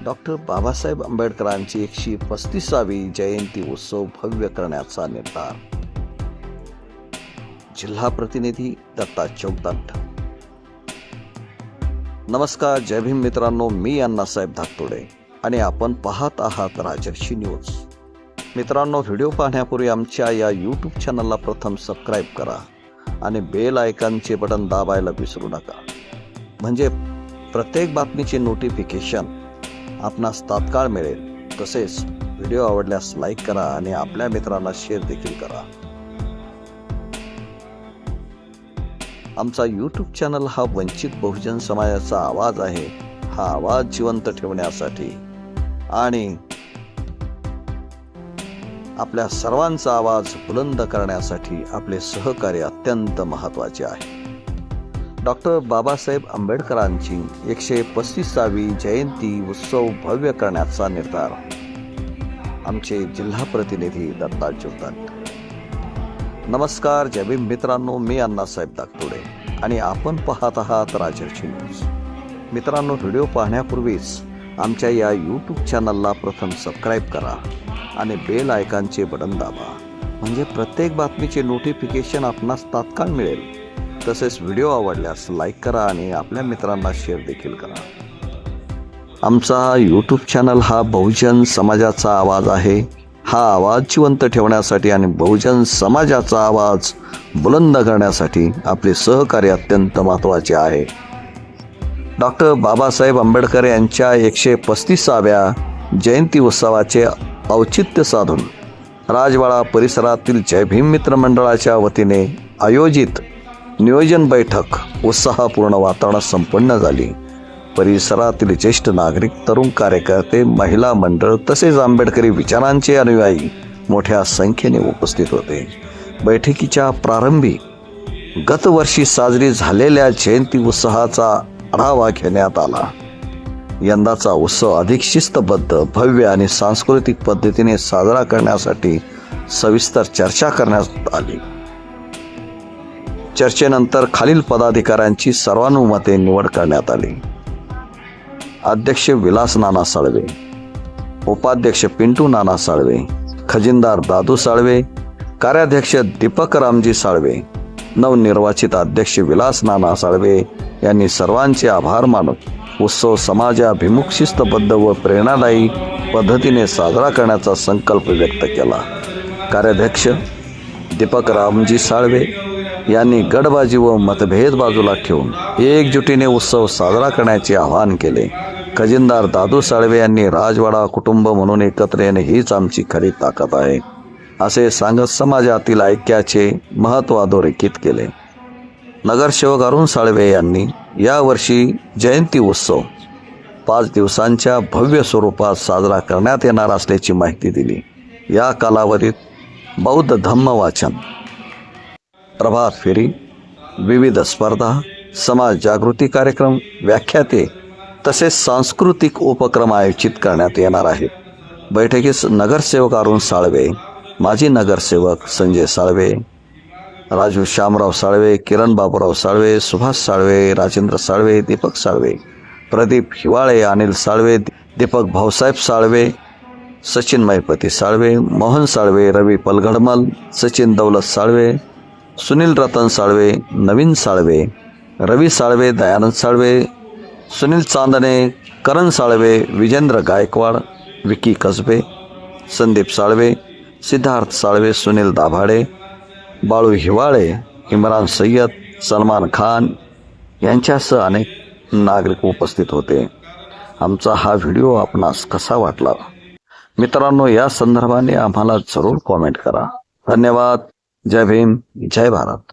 Doctor Babasaheb आंबेडकरांची 135वी जयंती उत्सव भव्य करण्याचा निर्धार. जिल्हा प्रतिनिधी दत्ता चौताट. नमस्कार, जय भीम मित्रांनो, मी अण्णासाहेब धाकतोडे आणि आपण पाहत आहात राजर्षी न्यूज. मित्रांनो, व्हिडिओ पाहण्यापूर्वी आमच्या या यूट्यूब चॅनलला प्रथम सबस्क्राईब करा आणि बेल आयकॉनचे बटन दाबायला विसरू नका, म्हणजे प्रत्येक बातमीचे नोटिफिकेशन आपणास तात्काळ मिळेल. तसेच व्हिडिओ आवडल्यास लाईक करा आणि आपल्या मित्रांना शेअर देखील करा. आमचा यूट्यूब चॅनल हा वंचित बहुजन समाजाचा आवाज आहे. हा आवाज जिवंत ठेवण्यासाठी आणि आपल्या सर्वांचा आवाज बुलंद करण्यासाठी आपले सहकार्य अत्यंत महत्त्वाचे आहे. डॉक्टर बाबासाहेब आंबेडकरांची 135वी जयंती उत्सव भव्य करण्याचा निर्धार. आमचे जिल्हा प्रतिनिधी दत्ता चौताट. नमस्कार, जय भीम मित्रांनो, मी अण्णासाहेब धाकतोडे आणि आपण पाहत आहात राजर्षी न्यूज. मित्रांनो, व्हिडिओ पाहण्यापूर्वीच आमच्या या यूट्यूब चॅनलला प्रथम सबस्क्राईब करा आणि बेल आयकॉनचे बटन दाबा, म्हणजे प्रत्येक बातमीचे नोटिफिकेशन आपणास तात्काळ मिळेल. तसेच व्हिडिओ आवडल्यास लाईक करा आणि आपल्या मित्रांना शेअर देखील करा. आमचा यूट्यूब चॅनल हा बहुजन समाजाचा आवाज आहे. हा आवाज जिवंत ठेवण्यासाठी आणि बहुजन समाजाचा आवाज बुलंद करण्यासाठी आपले सहकार्य अत्यंत महत्त्वाचे आहे. डॉक्टर बाबासाहेब आंबेडकर यांच्या 135व्या जयंती उत्सवाचे औचित्य साधून राजवाडा परिसरातील जय भीम मित्र मंडळाच्या वतीने आयोजित नियोजन बैठक उत्साहपूर्ण वातावरणात संपन्न झाली. परिसरातील ज्येष्ठ नागरिक, तरुण कार्यकर्ते, महिला मंडळ तसेच आंबेडकरी विचारांचे अनुयायी मोठ्या संख्येने उपस्थित होते. बैठकीच्या प्रारंभी गतवर्षी साजरी झालेल्या जयंती उत्सवाचा आढावा घेण्यात आला. यंदाचा उत्सव अधिक शिस्तबद्ध, भव्य आणि सांस्कृतिक पद्धतीने साजरा करण्यासाठी सविस्तर चर्चा करण्यात आली. चर्चेनंतर खालील पदाधिकाऱ्यांची सर्वानुमते निवड करण्यात आली. अध्यक्ष विलास नाना साळवे, उपाध्यक्ष पिंटू नाना साळवे, खजिनदार दादू साळवे, कार्याध्यक्ष दीपक रामजी साळवे. नवनिर्वाचित अध्यक्ष विलास नाना साळवे यांनी सर्वांचे आभार मानत उत्सव समाजाभिमुख, शिस्तबद्ध व प्रेरणादायी पद्धतीने साजरा करण्याचा संकल्प व्यक्त केला. कार्याध्यक्ष दीपक रामजी साळवे यांनी गडबाजी व मतभेद बाजूला ठेवून एकजुटीने उत्सव साजरा करण्याचे आवाहन केले. खजिनदार दादू साळवे यांनी राजवाडा कुटुंब म्हणून एकत्र येणे हीच आमची खरी ताकद आहे असे सांगत समाजातील ऐक्याचे महत्त्व अधोरेखित केले. नगरसेवक अरुण साळवे यांनी यावर्षी जयंती उत्सव 5 दिवसांच्या भव्य स्वरूपात साजरा करण्यात येणार असल्याची माहिती दिली. या कालावधीत बौद्ध धम्म वाचन, प्रभात फेरी, विविध स्पर्धा, समाज जागृती कार्यक्रम, व्याख्याते तसेच सांस्कृतिक उपक्रम आयोजित करण्यात येणार आहेत. बैठकीस नगरसेवक अरुण साळवे, माजी नगरसेवक संजय साळवे, राजू श्यामराव साळवे, किरण बाबूराव साळवे, सुभाष साळवे, राजेंद्र साळवे, दीपक साळवे, प्रदीप हिवाळे, अनिल साळवे, दीपक भाऊसाहेब साळवे, सचिन महिपती साळवे, मोहन साळवे, रवी पलघडमल, सचिन दौलत साळवे, सुनील रतन साळवे, नवीन साळवे, रवी साळवे, दयानंद साळवे, सुनील चांदणे, करण साळवे, विजेंद्र गायकवाड, विकी कसबे, संदीप साळवे, सिद्धार्थ साळवे, सुनील दाभाडे, बाळू हिवाळे, इम्रान सय्यद, सलमान खान यांच्यासह अनेक नागरिक उपस्थित होते. आमचा हा व्हिडिओ आपणास कसा वाटला मित्रांनो, या संदर्भाने आम्हाला जरूर कॉमेंट करा. धन्यवाद. जय भीम, जय भारत.